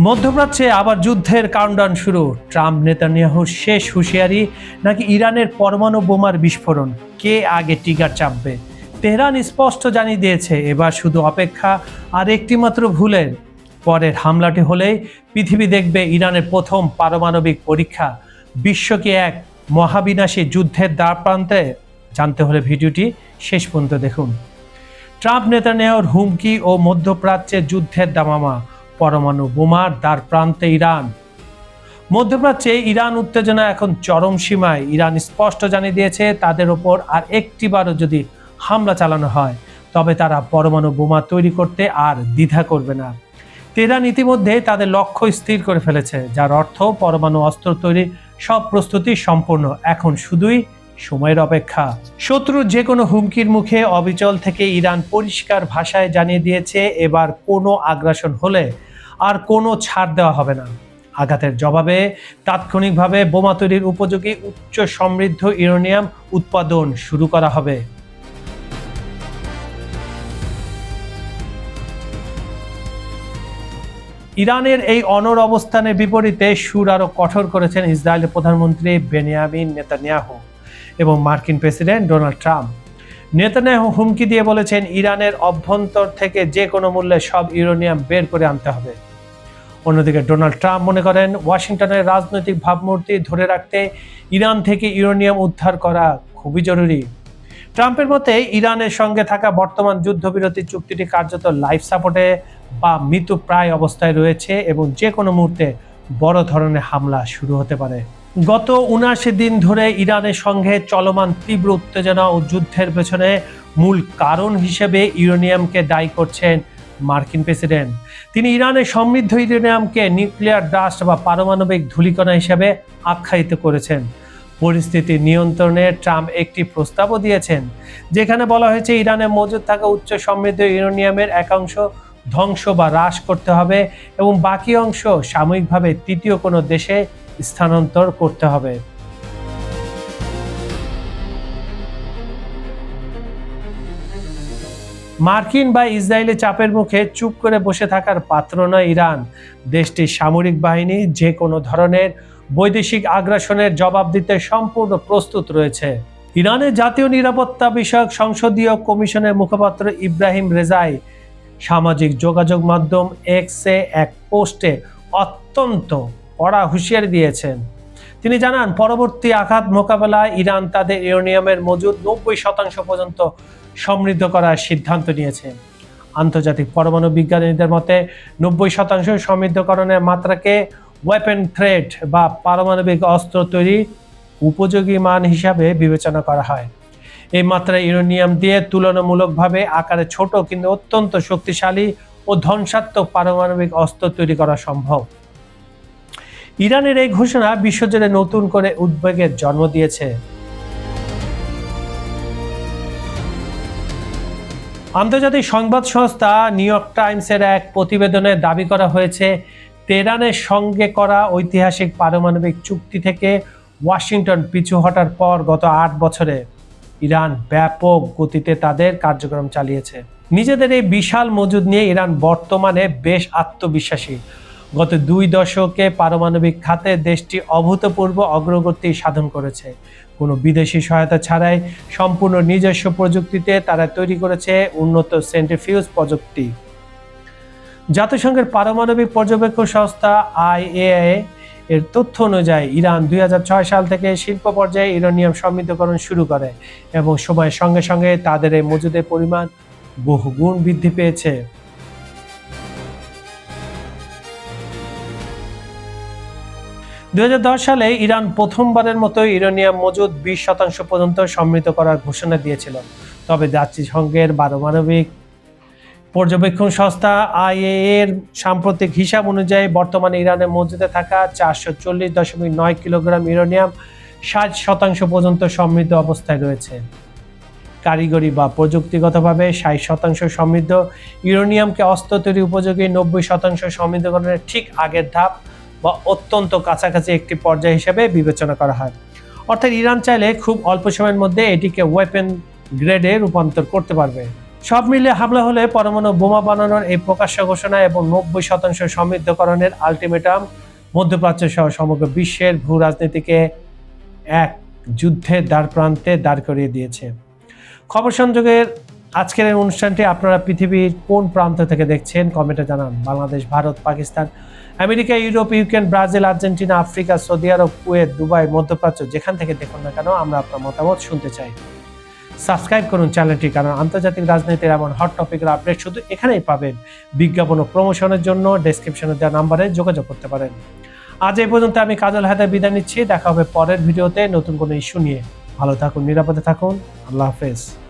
মধ্যপ্রাচ্যে আবার যুদ্ধের কাউন্টডাউন শুরু। ট্রাম্প নেতানিয়াহুর শেষ হুঁশিয়ারি নাকি ইরানের পরমাণু বোমার বিস্ফোরণ? কে আগে ট্রিগার চাপবে? তেহরান স্পষ্ট জানিয়ে দিয়েছে এবার শুধু অপেক্ষা, আর একটিমাত্র ভুলের পরের হামলাটি হলেই পৃথিবী দেখবে ইরানের প্রথম পারমাণবিক পরীক্ষা। বিশ্বকে এক মহাবিনাশী যুদ্ধের দ্বারপ্রান্তে জানতে হলে ভিডিওটি শেষ পর্যন্ত দেখুন। ট্রাম্প নেতানিয়াহুর হুমকি ও মধ্যপ্রাচ্যে যুদ্ধের দামামা, পরমাণু বোমার দ্বারপ্রান্তে ইরান। মধ্যপ্রাচ্যে ইরান উত্তেজনা এখন চরম সীমায়। ইরান স্পষ্ট জানিয়ে দিয়েছে তাদের ওপর আর একটিবারও যদি হামলা চালানো হয় তবে তারা পরমাণু বোমা তৈরি করতে আর দ্বিধা করবে না। তেহরান ইতিমধ্যে তাদের লক্ষ্য স্থির করে ফেলেছে, যার অর্থ পরমাণু অস্ত্র তৈরির সব প্রস্তুতি সম্পূর্ণ। এখন শুধুই সময়ের অপেক্ষা। শত্রুর যে কোনো হুমকির মুখে অবিচল থেকে ইরান পরিষ্কার ভাষায় জানিয়ে দিয়েছে এবার কোনো আগ্রাসন হলে আর কোনো ছাড় দেওয়া হবে না। আঘাতের জবাবে তাৎক্ষণিকভাবে বোমা তৈরির উপযোগী উচ্চ সমৃদ্ধ ইউরেনিয়াম উৎপাদন শুরু করা হবে। ইরানের এই অনড় অবস্থানের বিপরীতে সুর আরো কঠোর করেছেন ইসরায়েলের প্রধানমন্ত্রী বেনিয়ামিন নেতানিয়াহু এবং মার্কিন প্রেসিডেন্ট ডোনাল্ড ট্রাম্প। নেতানিয়াহু হুমকি দিয়ে বলেছেন ইরানের অভ্যন্তর থেকে যে কোনো মূল্যে সব ইউরেনিয়াম বের করে আনতে হবে। অন্যদিকে ডোনাল্ড ট্রাম্প মনে করেন ওয়াশিংটনের রাজনৈতিক ভাবমূর্তি ধরে রাখতে ইরান থেকে ইউরেনিয়াম উদ্ধার করা খুবই জরুরি। ট্রাম্পের মতে ইরানের সঙ্গে থাকা বর্তমান যুদ্ধবিরতি চুক্তিটি কার্যত লাইফ সাপোর্টে বা মৃত্যুপ্রায় অবস্থায় রয়েছে এবং যে কোনো মুহূর্তে বড় ধরনের হামলা শুরু হতে পারে। গত ৭৯ দিন ধরে ইরানের সঙ্গে চলমান তীব্র উত্তেজনা ও যুদ্ধের পেছনে মূল কারণ হিসেবে ইউরেনিয়ামকে দায়ী করছেন মার্কিন প্রেসিডেন্ট। তিনি ইরানের সমৃদ্ধ ইউরেনিয়ামকে নিউক্লিয়ার ডাস্ট বা পারমাণবিক ধূলিকণা হিসেবে আখ্যায়িত করেছেন। পরিস্থিতি নিয়ন্ত্রণে ট্রাম্প একটি প্রস্তাবও দিয়েছেন, যেখানে বলা হয়েছে ইরানে মজুদ থাকা উচ্চ সমৃদ্ধ ইউরেনিয়ামের একাংশ ধ্বংস বা হ্রাস করতে হবে এবং বাকি অংশ সাময়িকভাবে তৃতীয় কোনো দেশে স্থানান্তর করতে হবে। মার্কিন বা ইসরায়েলি চাপের মুখে চুপ করে বসে থাকার পাত্র নয় ইরান। দেশটির সামরিক বাহিনী যে কোনো ধরনের বৈদেশিক আগ্রাসনের জবাব দিতে সম্পূর্ণ প্রস্তুত রয়েছে। ইরানের জাতীয় নিরাপত্তা বিষয়ক সংসদীয় কমিশনের মুখপাত্র ইব্রাহিম রেজাই সামাজিক যোগাযোগ মাধ্যম এক্সে এক পোস্টে অত্যন্ত কড়া হুঁশিয়ারি দিয়েছেন। তিনি জানান পরবর্তী আঘাত মোকাবেলায় ইরান তাদের ইউরেনিয়ামের মজুদ ৯০% পর্যন্ত সমৃদ্ধ করার সিদ্ধান্ত নিয়েছে। আন্তর্জাতিক পরমাণু বিজ্ঞানীদের মতে ৯০% সমৃদ্ধকরণের মাত্রাকে ওয়েপন থ্রেট বা পারমাণবিক অস্ত্র তৈরি উপযোগী মান হিসাবে বিবেচনা করা হয়। এই মাত্রায় ইউরেনিয়াম দিয়ে তুলনামূলকভাবে আকারে ছোট কিন্তু অত্যন্ত শক্তিশালী ও ধ্বংসাত্মক পারমাণবিক অস্ত্র তৈরি করা সম্ভব। ইরানের এই ঘোষণা বিশ্বজুড়ে নতুন করে উদ্বেগের জন্ম দিয়েছে। আন্তর্জাতিক সংবাদ সংস্থা নিউ ইয়র্ক টাইমসের এক প্রতিবেদনে দাবি করা হয়েছে তেহরানের সঙ্গে করা ঐতিহাসিক পারমাণবিক চুক্তি থেকে ওয়াশিংটন পিছু হটার পর গত ৮ বছরে ইরান ব্যাপক গতিতে তাদের কার্যক্রম চালিয়েছে। নিজেদের এই বিশাল মজুদ নিয়ে ইরান বর্তমানে বেশ আত্মবিশ্বাসী। গত ২ দশকে পারমাণবিক খাতে দেশটি অভূতপূর্ব অগ্রগতি সাধন করেছে। কোনো বিদেশি সহায়তা ছাড়াই সম্পূর্ণ নিজস্ব প্রযুক্তিতে তারা তৈরি করেছে উন্নত সেন্ট্রিফিউজ প্রযুক্তি। জাতিসংঘের পারমাণবিক পর্যবেক্ষণ সংস্থা IAEA এর তথ্য অনুযায়ী ইরান ২০০৬ সাল থেকে শিল্প পর্যায়ে ইউরেনিয়াম সমৃদ্ধকরণ শুরু করে এবং সময়ের সঙ্গে সঙ্গে তাদের এই মজুদের পরিমাণ বহুগুণ বৃদ্ধি পেয়েছে। সালে ইরান প্রথমবারের মতো ইউরেনিয়াম মজুদ ২০% পর্যন্ত সমৃদ্ধ করার ঘোষণা দিয়েছিল। তবে জাতিসংঘের পারমাণবিক পর্যবেক্ষণ সংস্থা IAEA এর সাম্প্রতিক হিসাব অনুযায়ী বর্তমানে ইরানের মজুদে থাকা ৪৪০.৯ কিলোগ্রাম ইউরেনিয়াম ৬০% পর্যন্ত সমৃদ্ধ অবস্থায় রয়েছে। কারিগরি বা প্রযুক্তিগতভাবে ৬০% সমৃদ্ধ ইউরেনিয়ামকে অস্ত্র তৈরি উপযোগী ৯০% সমৃদ্ধকরণের ঠিক আগের ধাপ বা অত্যন্ত কাছাকাছি একটি পর্যায় হিসেবে বিবেচনা করা হয়। অর্থাৎ ইরান চাইলে খুব অল্প সময়ের মধ্যে এটিকে ওয়েপন গ্রেডে রূপান্তর করতে পারবে। সব মিলিয়ে হামলা হলে পরমাণু বোমা বানানোর এই প্রকাশ্য ঘোষণা এবং 90% সমৃদ্ধকরণের আলটিমেটাম মধ্যপ্রাচ্য সহ সমগ্র বিশ্বের ভূ রাজনীতিকে এক যুদ্ধের দ্বারপ্রান্তে দাঁড় করিয়ে দিয়েছে। খবর সংযোগের আজকের এই অনুষ্ঠানটি আপনারা পৃথিবীর কোন প্রান্ত থেকে দেখছেন কমেন্টে জানান। Bangladesh, Bharat, Pakistan, America, Europe, Ukraine, Brazil, Argentina, Africa, Saudi Arab, Kuwait, Dubai, মধ্যপ্রাচ্য, যেখান থেকে দেখুন না কেন আমরা আপনার মতামত শুনতে চাই। সাবস্ক্রাইব করুন চ্যানেলটি, কারণ আন্তর্জাতিক রাজনীতির এমন হট টপিকের আপডেট শুধু এখানেই পাবেন। বিজ্ঞাপন ও প্রমোশনের জন্য ডেসক্রিপশনে দেওয়া নাম্বারে যোগাযোগ করতে পারেন। আজ এই পর্যন্ত আমি কাজল হায়দার বিদায় নিচ্ছি। দেখা হবে পরের ভিডিওতে নতুন কোনো ইস্যু নিয়ে। ভালো থাকুন, নিরাপদে থাকুন। আল্লাহ হাফেজ।